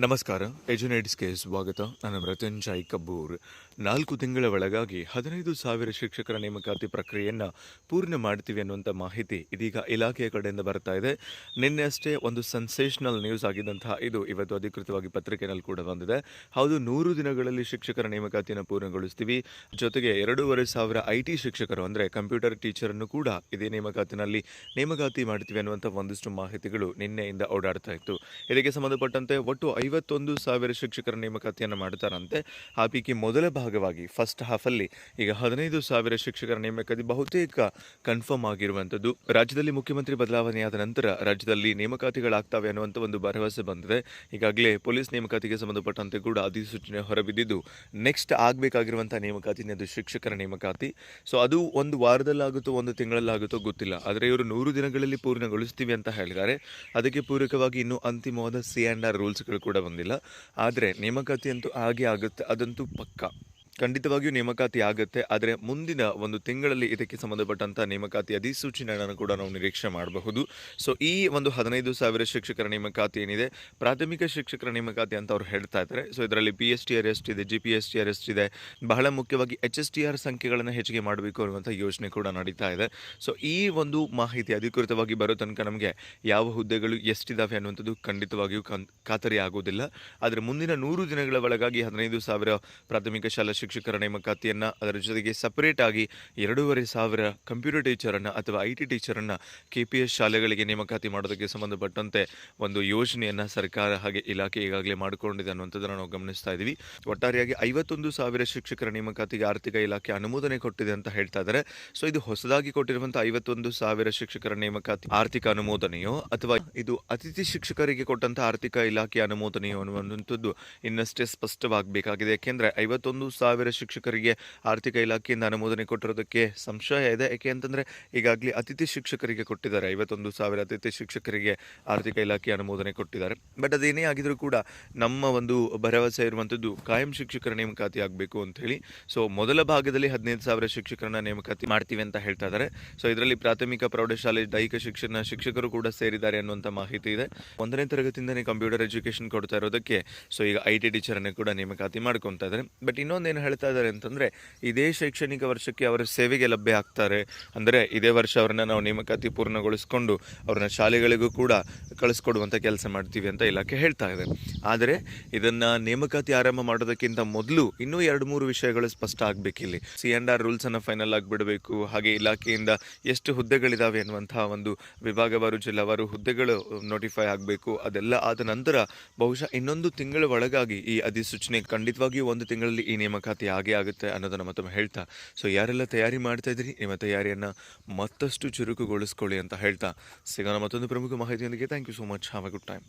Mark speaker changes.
Speaker 1: ನಮಸ್ಕಾರ. ಎಜುನೇಟ್ಸ್ಗೆ ಸ್ವಾಗತ. ನಾನು ಮೃತ್ಯುಂಜಯ್ ಕಬ್ಬೂರ್. 4 ತಿಂಗಳ ಒಳಗಾಗಿ 15,000 ಶಿಕ್ಷಕರ ನೇಮಕಾತಿ ಪ್ರಕ್ರಿಯೆಯನ್ನು ಪೂರ್ಣ ಮಾಡ್ತೀವಿ ಅನ್ನುವಂಥ ಮಾಹಿತಿ ಇದೀಗ ಇಲಾಖೆಯ ಕಡೆಯಿಂದ ಬರ್ತಾ ಇದೆ. ನಿನ್ನೆ ಅಷ್ಟೇ ಒಂದು ಸೆನ್ಸೇಷನಲ್ ನ್ಯೂಸ್ ಆಗಿದ್ದಂತಹ ಇದು ಇವತ್ತು ಅಧಿಕೃತವಾಗಿ ಪತ್ರಿಕೆಯಲ್ಲಿ ಕೂಡ ಬಂದಿದೆ. ಹೌದು, 100 ದಿನಗಳಲ್ಲಿ ಶಿಕ್ಷಕರ ನೇಮಕಾತಿಯನ್ನು ಪೂರ್ಣಗೊಳಿಸ್ತೀವಿ. ಜೊತೆಗೆ 2,500 IT ಶಿಕ್ಷಕರು ಅಂದರೆ ಕಂಪ್ಯೂಟರ್ ಟೀಚರನ್ನು ಕೂಡ ಇದೇ ನೇಮಕಾತಿ ಮಾಡ್ತೀವಿ ಅನ್ನುವಂಥ ಒಂದಿಷ್ಟು ಮಾಹಿತಿಗಳು ನಿನ್ನೆಯಿಂದ ಓಡಾಡ್ತಾ ಇತ್ತು. ಇದಕ್ಕೆ ಸಂಬಂಧಪಟ್ಟಂತೆ ಒಟ್ಟು 51,000 ಶಿಕ್ಷಕರ ನೇಮಕಾತಿಯನ್ನು ಮಾಡ್ತಾರಂತೆ. ಆ ಪೈಕಿ ಮೊದಲ ಭಾಗವಾಗಿ ಫಸ್ಟ್ ಹಾಫಲ್ಲಿ ಈಗ 15,000 ಶಿಕ್ಷಕರ ನೇಮಕಾತಿ ಬಹುತೇಕ ಕನ್ಫರ್ಮ್ ಆಗಿರುವಂಥದ್ದು. ರಾಜ್ಯದಲ್ಲಿ ಮುಖ್ಯಮಂತ್ರಿ ಬದಲಾವಣೆಯಾದ ನಂತರ ರಾಜ್ಯದಲ್ಲಿ ನೇಮಕಾತಿಗಳಾಗ್ತವೆ ಅನ್ನುವಂಥ ಒಂದು ಭರವಸೆ ಬಂದಿದೆ. ಈಗಾಗಲೇ ಪೊಲೀಸ್ ನೇಮಕಾತಿಗೆ ಸಂಬಂಧಪಟ್ಟಂತೆ ಕೂಡ ಅಧಿಸೂಚನೆ ಹೊರಬಿದ್ದಿದ್ದು ನೆಕ್ಸ್ಟ್ ಆಗಬೇಕಾಗಿರುವಂಥ ನೇಮಕಾತಿ ಅದು ಶಿಕ್ಷಕರ ನೇಮಕಾತಿ. ಸೊ ಅದು ಒಂದು ವಾರದಲ್ಲಾಗುತ್ತೋ ಒಂದು ತಿಂಗಳಲ್ಲಾಗುತ್ತೋ ಗೊತ್ತಿಲ್ಲ. ಆದರೆ ಇವರು 100 ದಿನಗಳಲ್ಲಿ ಪೂರ್ಣಗೊಳಿಸ್ತೀವಿ ಅಂತ ಹೇಳಿದ್ದಾರೆ. ಅದಕ್ಕೆ ಪೂರಕವಾಗಿ ಇನ್ನೂ ಅಂತಿಮವಾದ C&R ರೂಲ್ಸ್ಗಳು ಕೂಡ ಬಂದಿಲ್ಲ. ಆದರೆ ನೇಮಕಾತಿ ಅಂತೂ ಹಾಗೆ ಆಗುತ್ತೆ, ಅದಂತೂ ಪಕ್ಕಾ. ಖಂಡಿತವಾಗಿಯೂ ನೇಮಕಾತಿ ಆಗುತ್ತೆ. ಆದರೆ ಮುಂದಿನ ಒಂದು ತಿಂಗಳಲ್ಲಿ ಇದಕ್ಕೆ ಸಂಬಂಧಪಟ್ಟಂಥ ನೇಮಕಾತಿ ಅಧಿಸೂಚನೆಯನ್ನು ಕೂಡ ನಾವು ನಿರೀಕ್ಷೆ ಮಾಡಬಹುದು. ಸೊ ಈ ಒಂದು 15,000 ಶಿಕ್ಷಕರ ನೇಮಕಾತಿ ಏನಿದೆ, ಪ್ರಾಥಮಿಕ ಶಿಕ್ಷಕರ ನೇಮಕಾತಿ ಅಂತ ಅವ್ರು ಹೇಳ್ತಾ ಇದ್ದಾರೆ. ಸೊ ಇದರಲ್ಲಿ PSTR ಎಷ್ಟಿದೆ, GPSTR ಎಷ್ಟಿದೆ, ಬಹಳ ಮುಖ್ಯವಾಗಿ HSTR ಸಂಖ್ಯೆಗಳನ್ನು ಹೆಚ್ಚಿಗೆ ಮಾಡಬೇಕು ಅನ್ನುವಂಥ ಯೋಜನೆ ಕೂಡ ನಡೀತಾ ಇದೆ. ಸೊ ಈ ಒಂದು ಮಾಹಿತಿ ಅಧಿಕೃತವಾಗಿ ಬರೋ ತನಕ ನಮಗೆ ಯಾವ ಹುದ್ದೆಗಳು ಎಷ್ಟಿದ್ದಾವೆ ಅನ್ನುವಂಥದ್ದು ಖಂಡಿತವಾಗಿಯೂ ಖಾತರಿ ಆಗೋದಿಲ್ಲ. ಆದರೆ ಮುಂದಿನ 100 ದಿನಗಳ ಒಳಗಾಗಿ 15,000 ಪ್ರಾಥಮಿಕ ಶಾಲಾ ಶಿಕ್ಷಕರ ನೇಮಕಾತಿಯನ್ನು, ಅದರ ಜೊತೆಗೆ ಸಪರೇಟ್ ಆಗಿ 2,500 ಕಂಪ್ಯೂಟರ್ ಟೀಚರನ್ನು ಅಥವಾ IT ಟೀಚರನ್ನು KPS ಶಾಲೆಗಳಿಗೆ ನೇಮಕಾತಿ ಮಾಡೋದಕ್ಕೆ ಸಂಬಂಧಪಟ್ಟಂತೆ ಒಂದು ಯೋಜನೆಯನ್ನು ಸರ್ಕಾರ ಹಾಗೆ ಇಲಾಖೆ ಈಗಾಗಲೇ ಮಾಡಿಕೊಂಡಿದೆ ಅನ್ನುವಂಥದ್ದನ್ನು ನಾವು ಗಮನಿಸ್ತಾ ಇದ್ದೀವಿ. ಒಟ್ಟಾರೆಯಾಗಿ 51,000 ಶಿಕ್ಷಕರ ನೇಮಕಾತಿಗೆ ಆರ್ಥಿಕ ಇಲಾಖೆ ಅನುಮೋದನೆ ಕೊಟ್ಟಿದೆ ಅಂತ ಹೇಳ್ತಾ ಇದ್ದಾರೆ. ಸೊ ಇದು ಹೊಸದಾಗಿ ಕೊಟ್ಟಿರುವಂಥ 51,000 ಶಿಕ್ಷಕರ ನೇಮಕಾತಿ ಆರ್ಥಿಕ ಅನುಮೋದನೆಯೋ ಅಥವಾ ಇದು ಅತಿಥಿ ಶಿಕ್ಷಕರಿಗೆ ಕೊಟ್ಟಂಥ ಆರ್ಥಿಕ ಇಲಾಖೆ ಅನುಮೋದನೆಯೋ ಅನ್ನುವಂಥದ್ದು ಇನ್ನಷ್ಟೇ ಸ್ಪಷ್ಟವಾಗಬೇಕಾಗಿದೆ. ಯಾಕೆಂದರೆ 51,000 ಶಿಕ್ಷಕರಿಗೆ ಆರ್ಥಿಕ ಇಲಾಖೆಯಿಂದ ಅನುಮೋದನೆ ಕೊಟ್ಟಿರೋದಕ್ಕೆ ಸಂಶಯ ಇದೆ. ಯಾಕೆ ಅಂತಂದರೆ ಈಗಾಗಲೇ ಅತಿಥಿ ಶಿಕ್ಷಕರಿಗೆ ಕೊಟ್ಟಿದ್ದಾರೆ. 51,000 ಅತಿಥಿ ಶಿಕ್ಷಕರಿಗೆ ಆರ್ಥಿಕ ಇಲಾಖೆ ಅನುಮೋದನೆ ಕೊಟ್ಟಿದ್ದಾರೆ. ಬಟ್ ಅದೇನೇ ಆಗಿದ್ರೂ ಕೂಡ ನಮ್ಮ ಒಂದು ಭರವಸೆ ಇರುವಂಥದ್ದು ಕಾಯಂ ಶಿಕ್ಷಕರ ನೇಮಕಾತಿ ಆಗಬೇಕು ಅಂತ ಹೇಳಿ. ಸೊ ಮೊದಲ ಭಾಗದಲ್ಲಿ 15,000 ಶಿಕ್ಷಕರನ್ನ ನೇಮಕಾತಿ ಮಾಡ್ತೀವಿ ಅಂತ ಹೇಳ್ತಾ ಇದ್ದಾರೆ. ಸೊ ಇದರಲ್ಲಿ ಪ್ರಾಥಮಿಕ ಪ್ರೌಢಶಾಲೆ ದೈಹಿಕ ಶಿಕ್ಷಣ ಶಿಕ್ಷಕರು ಕೂಡ ಸೇರಿದ್ದಾರೆ ಅನ್ನುವಂಥ ಮಾಹಿತಿ ಇದೆ. 1ನೇ ತರಗತಿಯಿಂದನೇ ಕಂಪ್ಯೂಟರ್ ಎಜುಕೇಷನ್ ಕೊಡ್ತಾ ಇರೋದಕ್ಕೆ ಸೊ ಈಗ IT ಟೀಚರನ್ನು ಕೂಡ ನೇಮಕಾತಿ ಮಾಡ್ಕೊತಾ ಇದ್ದಾರೆ. ಬಟ್ ಇನ್ನೊಂದೇನು ಹೇಳ್ತಾ ಇದ್ದಾರೆ ಅಂತಂದರೆ, ಇದೇ ಶೈಕ್ಷಣಿಕ ವರ್ಷಕ್ಕೆ ಅವರ ಸೇವೆಗೆ ಲಭ್ಯ ಆಗ್ತಾರೆ. ಅಂದರೆ ಇದೇ ವರ್ಷ ಅವರನ್ನು ನಾವು ನೇಮಕಾತಿ ಪೂರ್ಣಗೊಳಿಸ್ಕೊಂಡು ಅವ್ರನ್ನ ಶಾಲೆಗಳಿಗೂ ಕೂಡ ಕಳಿಸ್ಕೊಡುವಂಥ ಕೆಲಸ ಮಾಡ್ತೀವಿ ಅಂತ ಇಲಾಖೆ ಹೇಳ್ತಾ ಇದೆ. ಆದರೆ ಇದನ್ನು ನೇಮಕಾತಿ ಆರಂಭ ಮಾಡೋದಕ್ಕಿಂತ ಮೊದಲು ಇನ್ನೂ 2-3 ವಿಷಯಗಳು ಸ್ಪಷ್ಟ ಆಗಬೇಕಿಲ್ಲಿ. C&R ರೂಲ್ಸನ್ನು final ಆಗಿಬಿಡಬೇಕು. ಹಾಗೆ ಇಲಾಖೆಯಿಂದ ಎಷ್ಟು ಹುದ್ದೆಗಳಿದ್ದಾವೆ ಅನ್ನುವಂತಹ ಒಂದು ವಿಭಾಗವಾರು ಜಿಲ್ಲಾವಾರು ಹುದ್ದೆಗಳು ನೋಟಿಫೈ ಆಗಬೇಕು. ಅದೆಲ್ಲ ಆದ ನಂತರ ಬಹುಶಃ ಇನ್ನೊಂದು ತಿಂಗಳ ಒಳಗಾಗಿ ಈ ಅಧಿಸೂಚನೆ, ಖಂಡಿತವಾಗಿಯೂ 1 ತಿಂಗಳಲ್ಲಿ ಈ ನೇಮಕಾತಿ ಆಗೇ ಆಗುತ್ತೆ ಅನ್ನೋದನ್ನು ಮತ್ತೊಮ್ಮೆ ಹೇಳ್ತಾ, ಸೊ ಯಾರೆಲ್ಲ ತಯಾರಿ ಮಾಡ್ತಾ ಇದ್ರಿ, ನಿಮ್ಮ ತಯಾರಿಯನ್ನು ಮತ್ತಷ್ಟು ಚುರುಕುಗೊಳಿಸ್ಕೊಳ್ಳಿ ಅಂತ ಹೇಳ್ತಾ ಸಿಗೋಣ ಮತ್ತೊಂದು ಪ್ರಮುಖ ಮಾಹಿತಿಯೊಂದಿಗೆ. Thank you so much. Have a good time.